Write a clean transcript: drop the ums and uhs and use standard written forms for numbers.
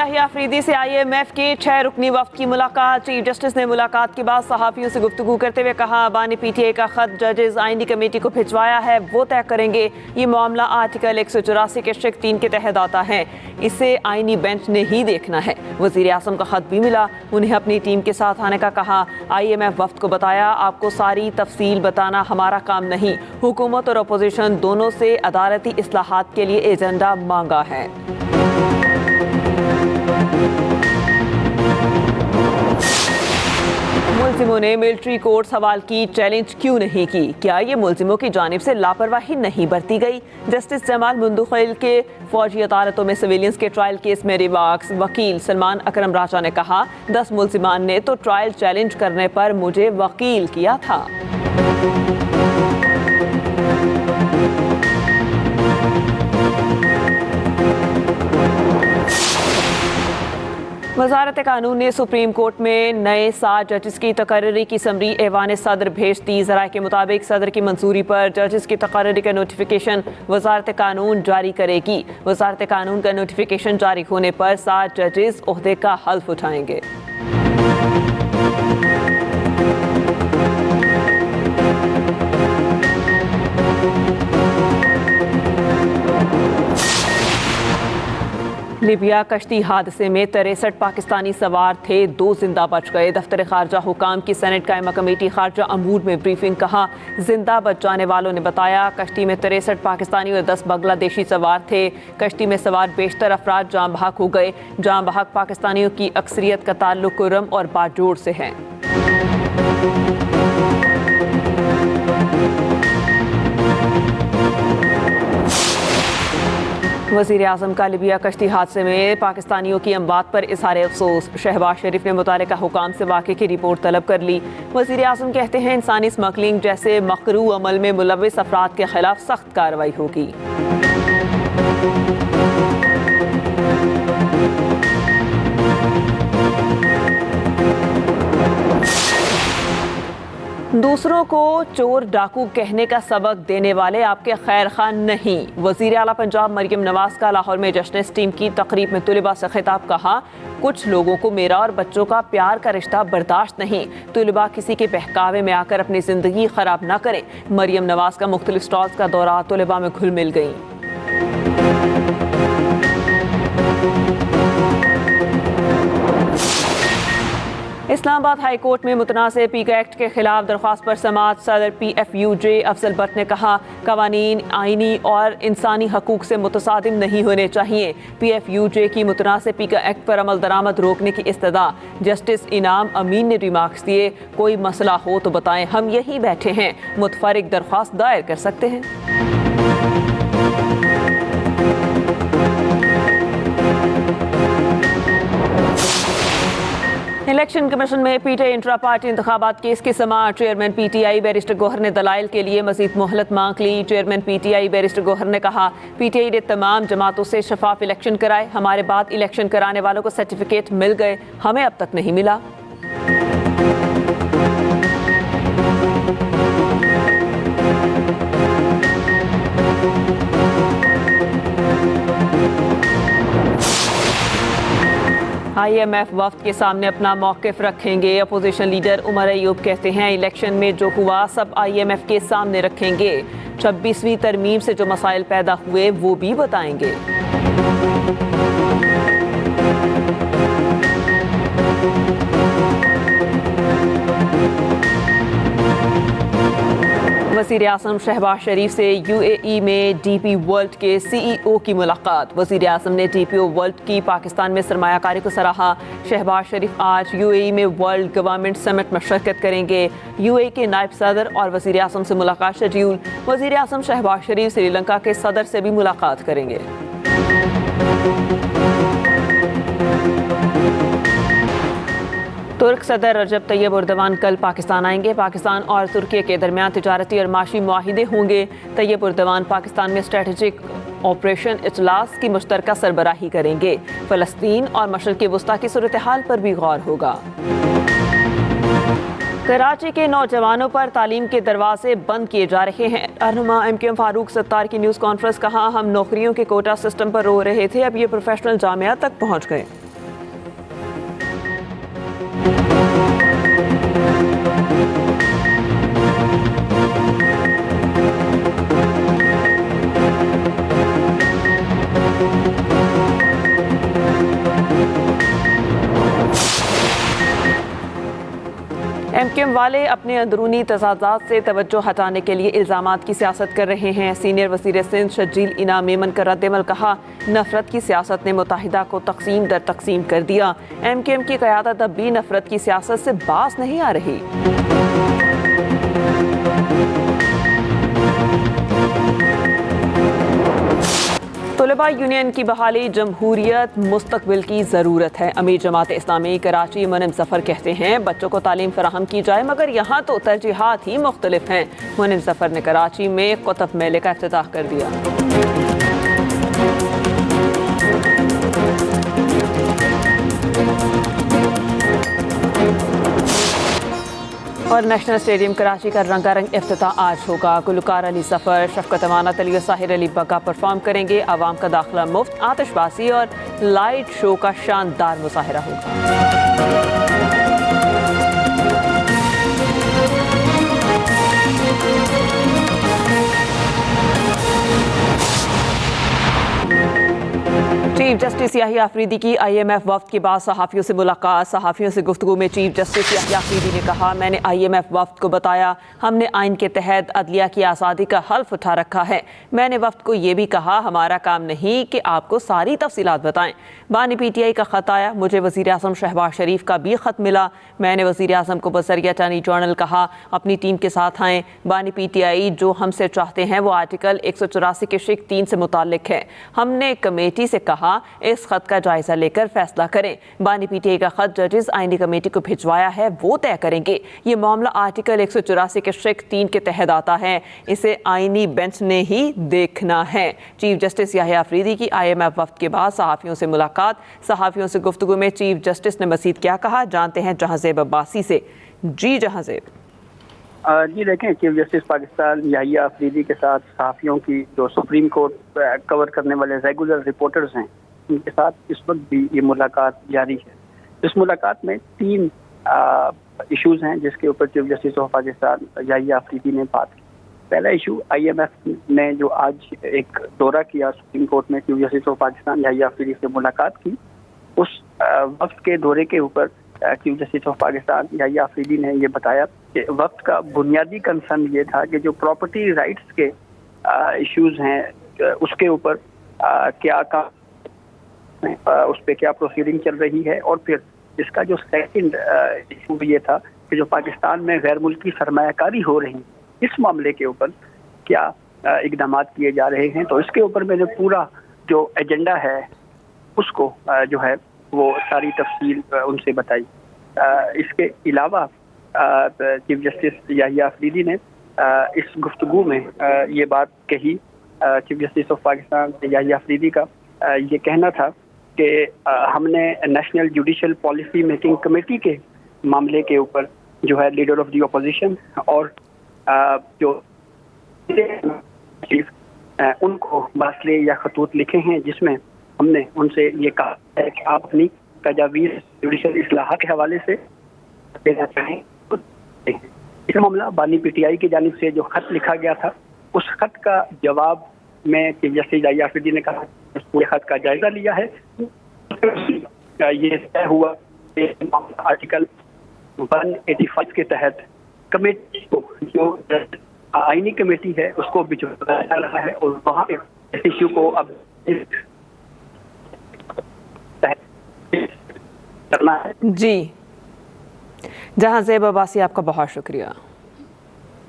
याहिया अफरीदी से IMF के 6 रुकनी वफ्द की मुलाकात। चीफ जस्टिस ने मुलाकात के बाद सहाफ़ियों से गुफ्तगू करते हुए कहा, अबा ने PTI का खत जजेस आइनी कमेटी को भिजवाया है, वो तय करेंगे। ये मामला आर्टिकल 184 के शिक 3 के तहत आता है, इसे आइनी बेंच ने ही देखना है। वज़ीर आज़म का खत भी मिला, उन्हें अपनी टीम के साथ आने का कहा। IMF वफ्द को बताया, आपको सारी तफसील बताना हमारा काम नहीं, हुकूमत और अपोजिशन दोनों से अदालती इस्लाहात के लिए एजेंडा मांगा है। मुल्जिमों ने मिलिट्री कोर्ट सवाल की चैलेंज क्यों नहीं की? क्या ये मुल्जिमों की जानिब से लापरवाही नहीं बरती गई? जस्टिस जमाल मुंदखिल के फौजी अदालतों में सिविलियंस के ट्रायल केस में रिवाक्स वकील सलमान अकरम राजा ने कहा, 10 मुल्जिमान ने तो ट्रायल चैलेंज करने पर मुझे वकील किया था। वज़ारत कानून ने सुप्रीम कोर्ट में नए 7 जजेस की तकर्री की समरी ऐवान सदर भेज दी। ज़राए के मुताबिक सदर की मंजूरी पर जजेस की तकर्री का नोटिफिकेशन वज़ारत कानून जारी करेगी। वज़ारत कानून का नोटिफिकेशन जारी होने पर 7 जजेस ओहदे का हल्फ उठाएंगे। लीबिया कश्ती हादसे में 63 पाकिस्तानी सवार थे, 2 जिंदा बच गए। दफ्तर खारजा हुकाम की सेनेट कायमा कमेटी खारजा अमूर में ब्रीफिंग। कहा, जिंदा बच जाने वालों ने बताया, कश्ती में 63 पाकिस्तानी और 10 बांग्लादेशी सवार थे। कश्ती में सवार बेशतर अफराद जाँ बहक हो गए। जाँ बहक पाकिस्तानियों की अक्सरियत का ताल्लुक कुर्रम और बाजोड़ से है। वज़ीर आज़म का लीबिया कश्ती हादसे में पाकिस्तानियों की अमवात पर इज़हार अफसोस। शहबाज शरीफ ने मुतल्लिका हुकाम से वाक़े की रिपोर्ट तलब कर ली। वज़ीर आज़म कहते हैं, इंसानी स्मगलिंग जैसे मकरू अमल में मुलव्विस अफराद के खिलाफ सख्त कार्रवाई होगी। दूसरों को चोर डाकू कहने का सबक देने वाले आपके खैर खान नहीं। वज़ीर आला पंजाब मरियम नवाज का लाहौर में जश्न स्टीम की तकरीब में तुलबा से खिताब। कहा, कुछ लोगों को मेरा और बच्चों का प्यार का रिश्ता बर्दाश्त नहीं। तुलबा किसी के बहकावे में आकर अपनी ज़िंदगी ख़राब ना करें। मरियम नवाज का मुख्तलिफ स्टॉल्स का दौरा, तुलबा में घुल मिल गई। इस्लामाबाद हाई कोर्ट में मुतनाज़ पीका एक्ट के खिलाफ दरख्वास्त पर समाअत। सदर PFUJ अफजल भट्ट ने कहा, कवानीन आइनी और इंसानी हकूक से मुतसादिम नहीं होने चाहिए। PFUJ की मुतनाज़ पीका एक्ट पर अमल दरामद रोकने की इस्तदा। जस्टिस इनाम अमीन ने रिमार्क्स दिए, कोई मसला हो तो बताएं, हम यही बैठे हैं, मुतफरिक दरख्वास्त दायर कर सकते हैं। इलेक्शन कमीशन में PTI इंट्रा पार्टी इंतखाबात केस की समाअत। चेयरमैन PTI बैरिस्टर गौहर ने दलाइल के लिए मजीद मोहलत मांग ली। चेयरमैन PTI बैरिस्टर गौहर ने कहा, PTI ने तमाम जमातों से शफाफ इलेक्शन कराए, हमारे बाद इलेक्शन कराने वालों को सर्टिफिकेट मिल गए, हमें अब तक नहीं मिला। IMF वफ्द के सामने अपना मौक़िफ़ रखेंगे। अपोजिशन लीडर उमर अयूब कहते हैं, इलेक्शन में जो हुआ सब IMF के सामने रखेंगे। 26वीं तरमीम से जो मसाइल पैदा हुए वो भी बताएंगे। वज़ीर आज़म शहबाज शरीफ से UAE में DP वर्ल्ड के CEO की मुलाकात। वज़ीर आज़म ने DPO वर्ल्ड की पाकिस्तान में सरमायाकारी को सराहा। शहबाज शरीफ आज UAE में वर्ल्ड गवर्नमेंट समिट में शिरकत करेंगे। UAE के नायब सदर और वज़ीर आज़म से मुलाकात शेड्यूल। वज़ीर आज़म शहबाज शरीफ श्रीलंका के सदर से भी मुलाकात करेंगे। तुर्क सदर रजब तैयब उर्दवान कल पाकिस्तान आएंगे। पाकिस्तान और तुर्की के दरमियान तिजारती और माशी मुआहिदे होंगे। तैयब उर्दवान पाकिस्तान में स्ट्रेटेजिक ऑपरेशन इजलास की मुश्तरका सरबराही करेंगे। फ़लस्तीन और मशरिक़ वस्ता की सूरत हाल पर भी गौर होगा। कराची के नौजवानों पर तालीम के दरवाजे बंद किए जा रहे हैं। रहनुमा MKM फारूक सत्तार की न्यूज़ कॉन्फ्रेंस। कहा, हम नौकरियों के कोटा सिस्टम पर रो रहे थे, अब ये प्रोफेशनल जामिया तक पहुँच गए। والے اپنے اندرونی تضادات سے توجہ ہٹانے کے لیے الزامات کی سیاست کر رہے ہیں. سینئر وزیر سندھ شرجیل انعام میمن کا رد عمل. کہا نفرت کی سیاست نے متحدہ کو تقسیم در تقسیم کر دیا. ایم کیو ایم کی قیادت اب بھی نفرت کی سیاست سے باز نہیں آ رہی. طلباء یونین کی بحالی جمہوریت مستقبل کی ضرورت ہے. امیر جماعت اسلامی کراچی منم ظفر کہتے ہیں بچوں کو تعلیم فراہم کی جائے مگر یہاں تو ترجیحات ہی مختلف ہیں. منم ظفر نے کراچی میں قطب میلے کا افتتاح کر دیا. اور نیشنل اسٹیڈیم کراچی کا رنگا رنگ افتتاح آج ہوگا. گلوکار علی ظفر، شفقت امانت علی اور ساحر علی بگا پرفارم کریں گے. عوام کا داخلہ مفت. آتش بازی اور لائٹ شو کا شاندار مظاہرہ ہوگا. چیف جسٹس یحییٰ آفریدی کی آئی ایم ایف وفد کے بعد صحافیوں سے ملاقات. صحافیوں سے گفتگو میں چیف جسٹس یحییٰ آفریدی نے کہا میں نے آئی ایم ایف وفد کو بتایا ہم نے آئین کے تحت عدلیہ کی آزادی کا حلف اٹھا رکھا ہے. میں نے وفد کو یہ بھی کہا ہمارا کام نہیں کہ آپ کو ساری تفصیلات بتائیں. بانی پی ٹی آئی کا خط آیا. مجھے وزیر اعظم شہباز شریف کا بھی خط ملا. میں نے وزیر اعظم کو بذریعہ اٹارنی جنرل کہا اپنی ٹیم کے ساتھ آئیں. بانی پی ٹی آئی جو ہم سے چاہتے ہیں وہ آرٹیکل 184 کے شق 3 سے متعلق ہے. ہم نے کمیٹی سے کہا اس خط کا جائزہ لے کر فیصلہ کریں. بانی پی ٹی آئی کا خط ججز آئینی کمیٹی کو بھجوایا ہے وہ طے کریں گے. یہ معاملہ آرٹیکل 184 کے شق 3 کے تحت آتا ہے. اسے آئینی بینچ نے ہی دیکھنا ہے. چیف جسٹس یحییٰ آفریدی کی آئی ایم ایف وفد کے بعد صحافیوں سے ملاقات. صحافیوں سے گفتگو میں چیف جسٹس نے مزید کیا کہا جانتے ہیں جہاں زیب عباسی سے. جی جہاں زیب. جی دیکھیں چیف جسٹس پاکستان یحییٰ آفریدی کے ساتھ صحافیوں کی جو سپریم کورٹ کور کرنے والے ریگولر رپورٹرز ہیں ان کے ساتھ اس وقت بھی یہ ملاقات جاری ہے. اس ملاقات میں 3 ایشوز ہیں جس کے اوپر چیف جسٹس آف پاکستان یحییٰ آفریدی نے بات کی. پہلا ایشو آئی ایم ایف نے جو آج ایک دورہ کیا سپریم کورٹ میں چیف جسٹس آف پاکستان یحییٰ آفریدی سے ملاقات کی. اس وقت کے دورے کے اوپر چیف جسٹس آف پاکستان یحییٰ آفریدی نے یہ بتایا کہ وقت کا بنیادی کنسرن یہ تھا کہ جو پراپرٹی رائٹس کے ایشوز ہیں اس کے اوپر کیا اس پہ کیا پروسیڈنگ چل رہی ہے. اور پھر اس کا جو سیکنڈ ایشو یہ تھا کہ جو پاکستان میں غیر ملکی سرمایہ کاری ہو رہی اس معاملے کے اوپر کیا اقدامات کیے جا رہے ہیں. تو اس کے اوپر میں نے پورا جو ایجنڈا ہے اس کو جو ہے وہ ساری تفصیل ان سے بتائی. اس کے علاوہ چیف جسٹس یحییٰ آفریدی نے اس گفتگو میں یہ بات کہی. چیف جسٹس آف پاکستان یحییٰ آفریدی کا یہ کہنا تھا کہ ہم نے national judicial policy making committee کے معاملے کے اوپر جو ہے لیڈر آف دی اپوزیشن اور جو ان کو مراسلے یا خطوط لکھے ہیں جس میں ہم نے ان سے یہ کہا ہے کہ آپ اپنی تجاویز جوڈیشل اصلاحات کے حوالے سے دینا چاہیں. یہ معاملہ بانی پی ٹی آئی کی جانب سے جو خط لکھا گیا تھا اس خط کا جواب میں چیف جسٹس یحییٰ آفریدی نے کہا اس پورے خط کا جائزہ لیا ہے. یہ طے ہوا کہ آرٹیکل 185 کے تحت کمیٹی کو جو آئینی کمیٹی ہے اس کو بھجوایا جا رہا ہے اور وہاں پہ اس ایشو کو اب کرنا ہے. جی جہاں زیب عباسی آپ کا بہت شکریہ.